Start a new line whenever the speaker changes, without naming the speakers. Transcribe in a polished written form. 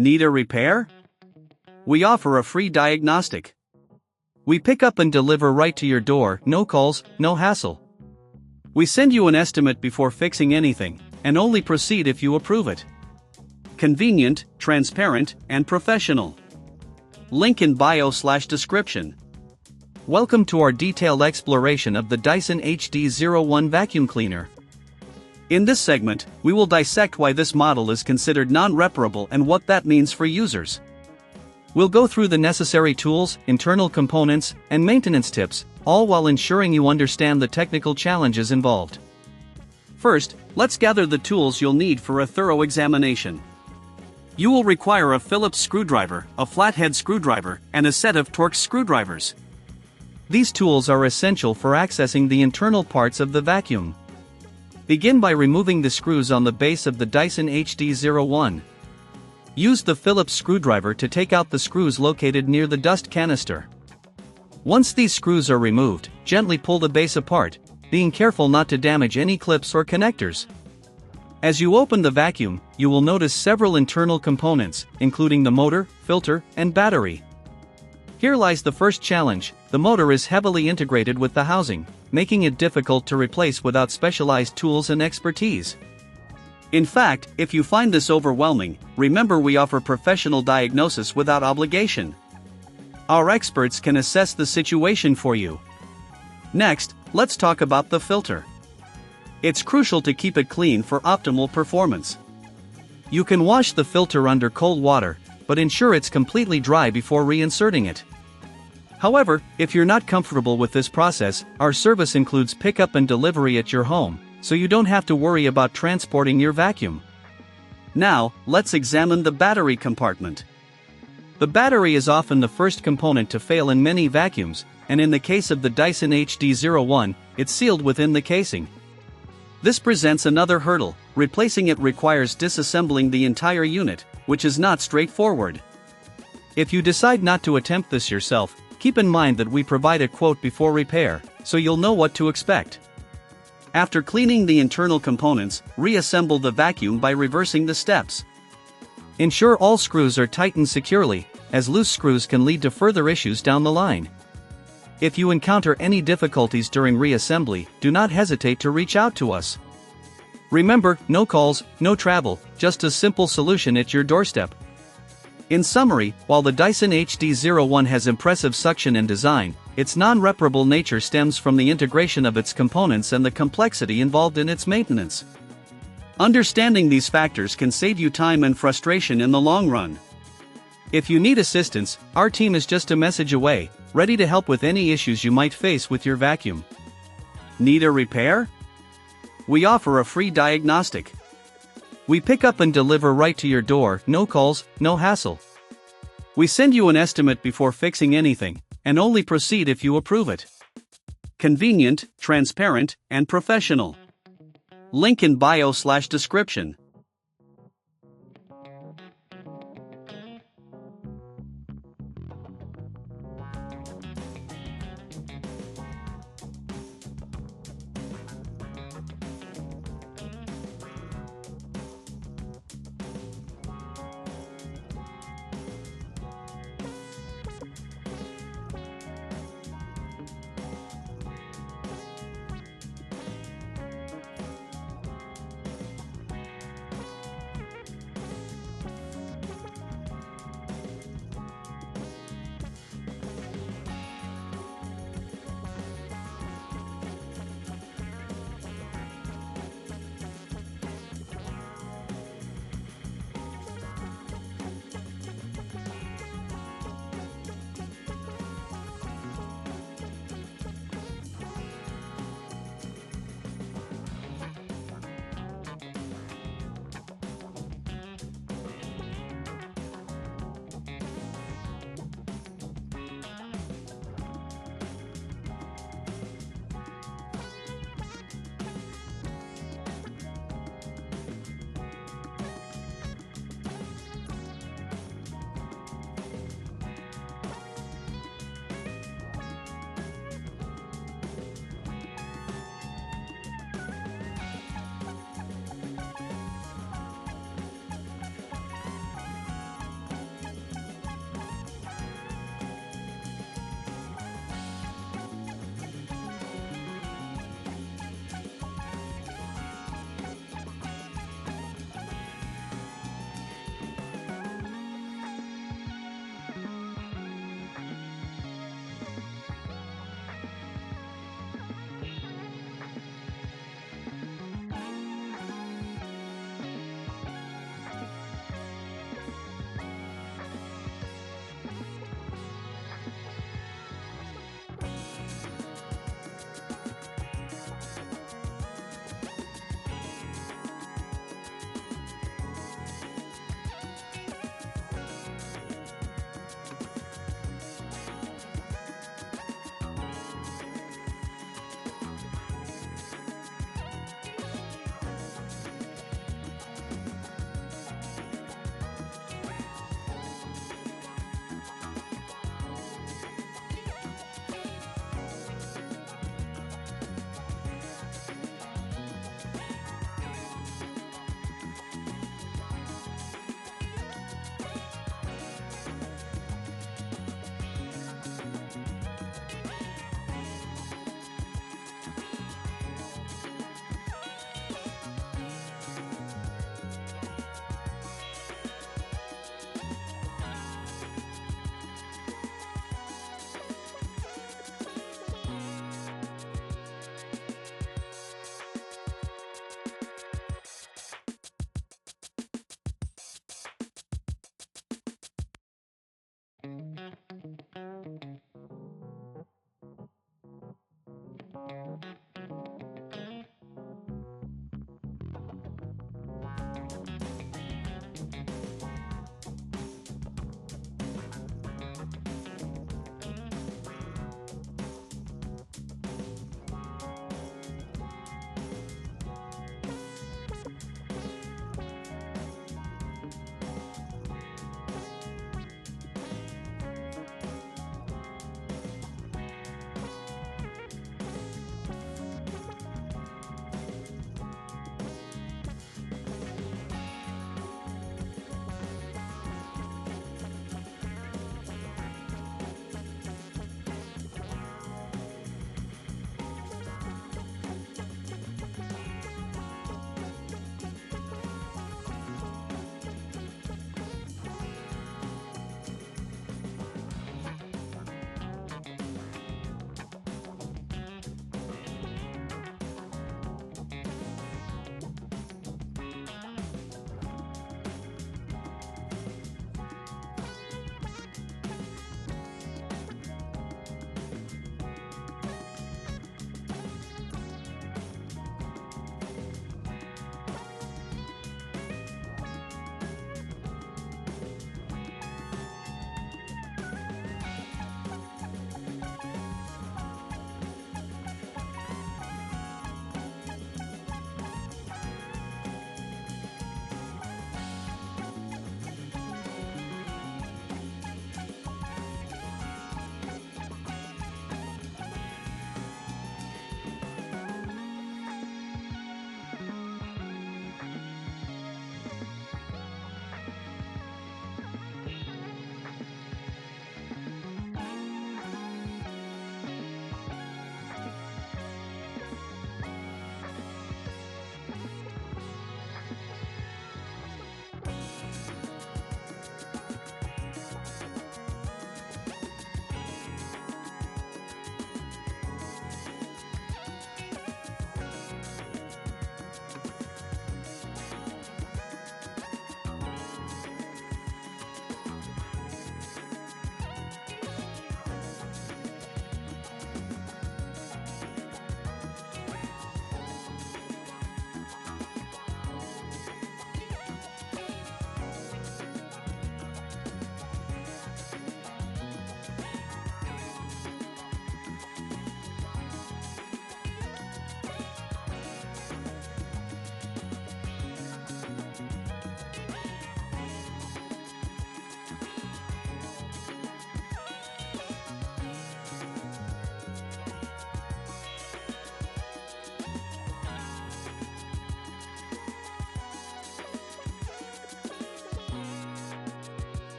Need a repair? We offer a free diagnostic. We pick up and deliver right to your door, no calls, no hassle. We send you an estimate before fixing anything, and only proceed if you approve it. Convenient, transparent, and professional. Link in bio/description. Welcome to our detailed exploration of the Dyson HD01 vacuum cleaner. In this segment, we will dissect why this model is considered non-reparable and what that means for users. We'll go through the necessary tools, internal components, and maintenance tips, all while ensuring you understand the technical challenges involved. First, let's gather the tools you'll need for a thorough examination. You will require a Phillips screwdriver, a flathead screwdriver, and a set of Torx screwdrivers. These tools are essential for accessing the internal parts of the vacuum. Begin by removing the screws on the base of the Dyson HD01. Use the Phillips screwdriver to take out the screws located near the dust canister. Once these screws are removed, gently pull the base apart, being careful not to damage any clips or connectors. As you open the vacuum, you will notice several internal components, including the motor, filter, and battery. Here lies the first challenge: the motor is heavily integrated with the housing, making it difficult to replace without specialized tools and expertise. In fact, if you find this overwhelming, remember we offer professional diagnosis without obligation. Our experts can assess the situation for you. Next, let's talk about the filter. It's crucial to keep it clean for optimal performance. You can wash the filter under cold water, but ensure it's completely dry before reinserting it. However, if you're not comfortable with this process, our service includes pickup and delivery at your home, so you don't have to worry about transporting your vacuum. Now, let's examine the battery compartment. The battery is often the first component to fail in many vacuums, and in the case of the Dyson HD01, it's sealed within the casing. This presents another hurdle. Replacing it requires disassembling the entire unit, which is not straightforward. If you decide not to attempt this yourself, keep in mind that we provide a quote before repair, so you'll know what to expect. After cleaning the internal components, reassemble the vacuum by reversing the steps. Ensure all screws are tightened securely, as loose screws can lead to further issues down the line. If you encounter any difficulties during reassembly, do not hesitate to reach out to us. Remember, no calls, no travel, just a simple solution at your doorstep. In summary, while the Dyson HD01 has impressive suction and design, its non-reparable nature stems from the integration of its components and the complexity involved in its maintenance. Understanding these factors can save you time and frustration in the long run. If you need assistance, our team is just a message away, ready to help with any issues you might face with your vacuum. Need a repair? We offer a free diagnostic. We pick up and deliver right to your door, no calls, no hassle. We send you an estimate before fixing anything, and only proceed if you approve it. Convenient, transparent, and professional. Link in bio/description.